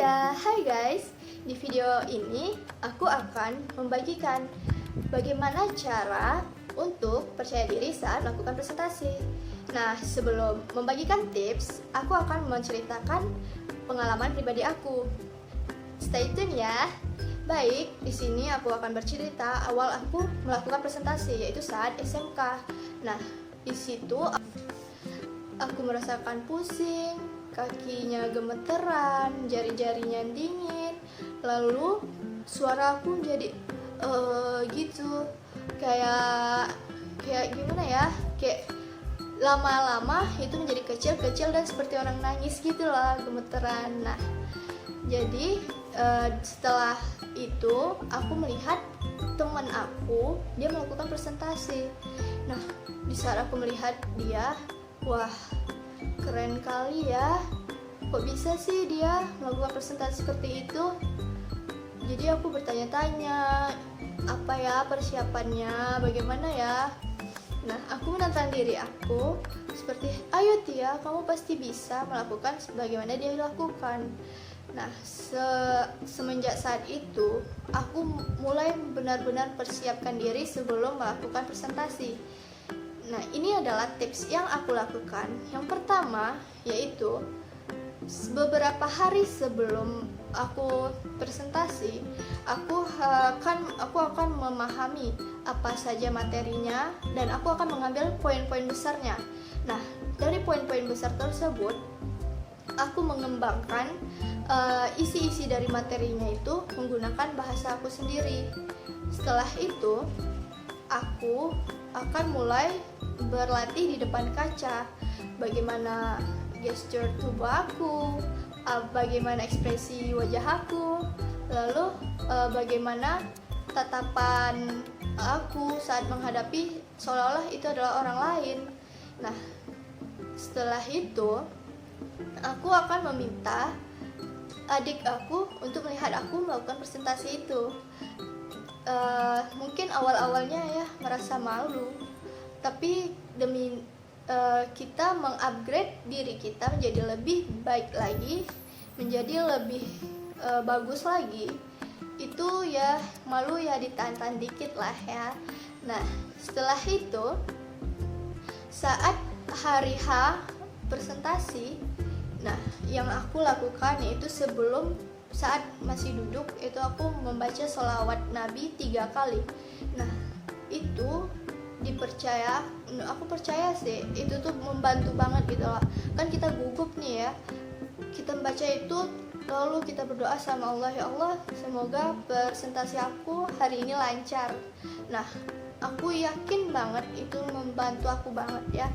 ya, hai guys. Di video ini aku akan membagikan bagaimana cara untuk percaya diri saat melakukan presentasi. Nah, sebelum membagikan tips, aku akan menceritakan pengalaman pribadi aku. Stay tune ya. Baik, di sini aku akan bercerita awal aku melakukan presentasi, yaitu saat SMK. Nah, di situ aku merasakan pusing, kakinya gemeteran, jari-jarinya dingin, lalu suara aku jadi gitu, kayak gimana ya, kayak lama-lama itu menjadi kecil-kecil dan seperti orang nangis gitulah, gemeteran. Nah, jadi setelah itu aku melihat teman aku, dia melakukan presentasi. Nah, di saat aku melihat dia, wah, keren kali ya, kok bisa sih dia melakukan presentasi seperti itu. Jadi aku bertanya-tanya, apa ya persiapannya, bagaimana ya. Nah, aku menantang diri aku seperti, ayo Tia, kamu pasti bisa melakukan sebagaimana dia lakukan. Nah, semenjak saat itu aku mulai benar-benar persiapkan diri sebelum melakukan presentasi. Nah, ini adalah tips yang aku lakukan. Yang pertama yaitu beberapa hari sebelum aku presentasi, aku akan memahami apa saja materinya dan aku akan mengambil poin-poin besarnya. Nah, dari poin-poin besar tersebut, aku mengembangkan isi-isi dari materinya itu menggunakan bahasa aku sendiri. Setelah itu, aku akan mulai berlatih di depan kaca, bagaimana gesture tubuh aku, bagaimana ekspresi wajah aku, lalu bagaimana tatapan aku saat menghadapi seolah-olah itu adalah orang lain. Nah, setelah itu aku akan meminta adik aku untuk melihat aku melakukan presentasi itu. Mungkin awal-awalnya ya merasa malu, tapi demi kita mengupgrade diri kita menjadi lebih baik lagi, menjadi lebih bagus lagi, itu ya malu ya ditahan-tahan dikit lah ya. Nah, setelah itu saat hari H presentasi, nah yang aku lakukan yaitu sebelum saat masih duduk itu aku membaca sholawat Nabi 3 kali. Nah, itu aku percaya sih itu tuh membantu banget gitu loh. Kan kita gugup nih ya, kita membaca itu lalu kita berdoa sama Allah, ya Allah semoga presentasi aku hari ini lancar. Nah, aku yakin banget itu membantu aku banget ya.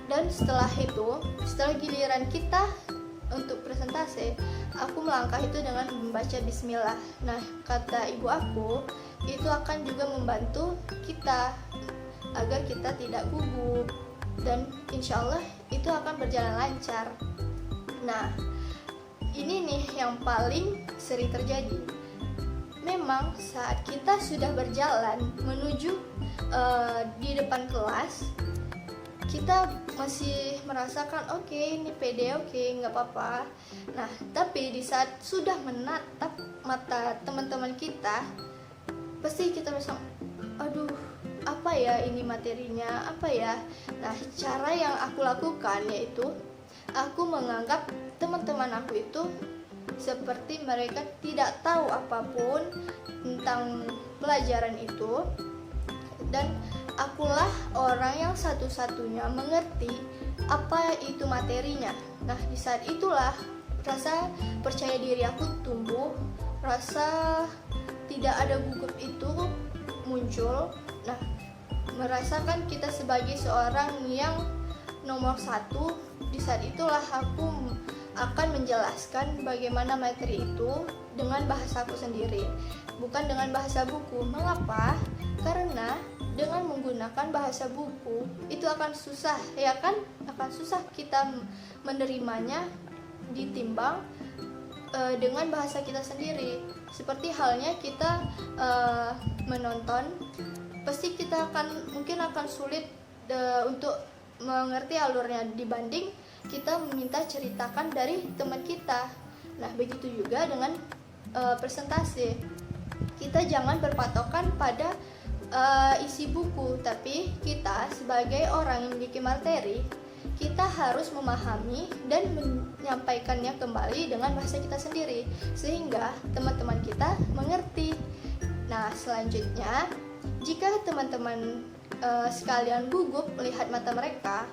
Dan setelah itu, setelah giliran kita untuk presentasi, aku melangkah itu dengan membaca bismillah. Nah, kata ibu aku, itu akan juga membantu kita agar kita tidak gugup dan insya Allah itu akan berjalan lancar. Nah, ini nih yang paling sering terjadi. Memang saat kita sudah berjalan menuju di depan kelas, kita masih merasakan oke, ini pede, oke, nggak apa-apa. Nah, tapi di saat sudah menatap mata teman-teman kita, pasti kita merasa, aduh, apa ya ini materinya, apa ya. Nah, cara yang aku lakukan yaitu aku menganggap teman-teman aku itu seperti mereka tidak tahu apapun tentang pelajaran itu, dan akulah orang yang satu-satunya mengerti apa itu materinya. Nah, di saat itulah rasa percaya diri aku tumbuh, rasa tidak ada gugup itu muncul. Nah, merasakan kita sebagai seorang yang nomor satu. Di saat itulah aku akan menjelaskan bagaimana materi itu dengan bahasa aku sendiri, bukan dengan bahasa buku. Mengapa? Karena dengan menggunakan bahasa buku itu akan susah, ya kan? Akan susah kita menerimanya ditimbang dengan bahasa kita sendiri. Seperti halnya kita menonton, pasti kita mungkin akan sulit untuk mengerti alurnya dibanding kita meminta ceritakan dari teman kita. Nah, begitu juga dengan presentasi. Kita jangan berpatokan pada isi buku, tapi kita sebagai orang yang memiliki materi, kita harus memahami dan menyampaikannya kembali dengan bahasa kita sendiri sehingga teman-teman kita mengerti. Nah, selanjutnya, jika teman-teman sekalian gugup melihat mata mereka,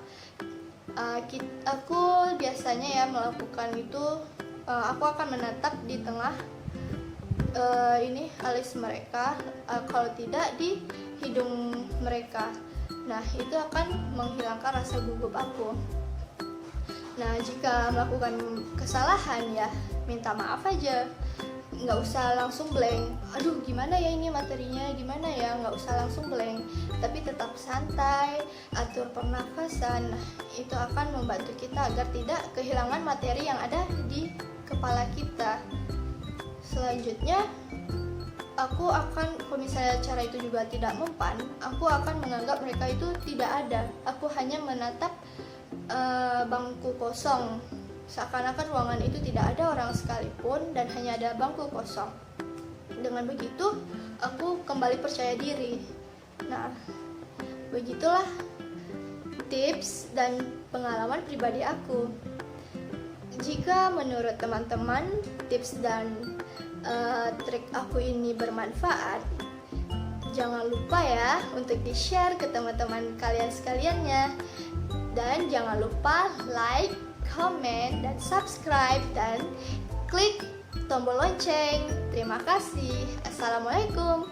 aku biasanya ya melakukan itu, aku akan menatap di tengah alis mereka, kalau tidak di hidung mereka. Nah, itu akan menghilangkan rasa gugup aku. Nah, jika melakukan kesalahan ya minta maaf aja, nggak usah langsung blank. Aduh, gimana ya ini materinya, gimana ya, nggak usah langsung blank, tapi tetap santai, atur pernafasan. Nah, itu akan membantu kita agar tidak kehilangan materi yang ada di kepala kita. Selanjutnya, aku akan, kalau misalnya cara itu juga tidak mempan, aku akan menganggap mereka itu tidak ada. Aku hanya menatap bangku kosong, seakan-akan ruangan itu tidak ada orang sekalipun dan hanya ada bangku kosong. Dengan begitu, aku kembali percaya diri. Nah, begitulah tips dan pengalaman pribadi aku. Jika menurut teman-teman tips dan trik aku ini bermanfaat, jangan lupa ya untuk di-share ke teman-teman kalian sekaliannya. Dan jangan lupa like, comment, dan subscribe, dan klik tombol lonceng. Terima kasih. Assalamualaikum.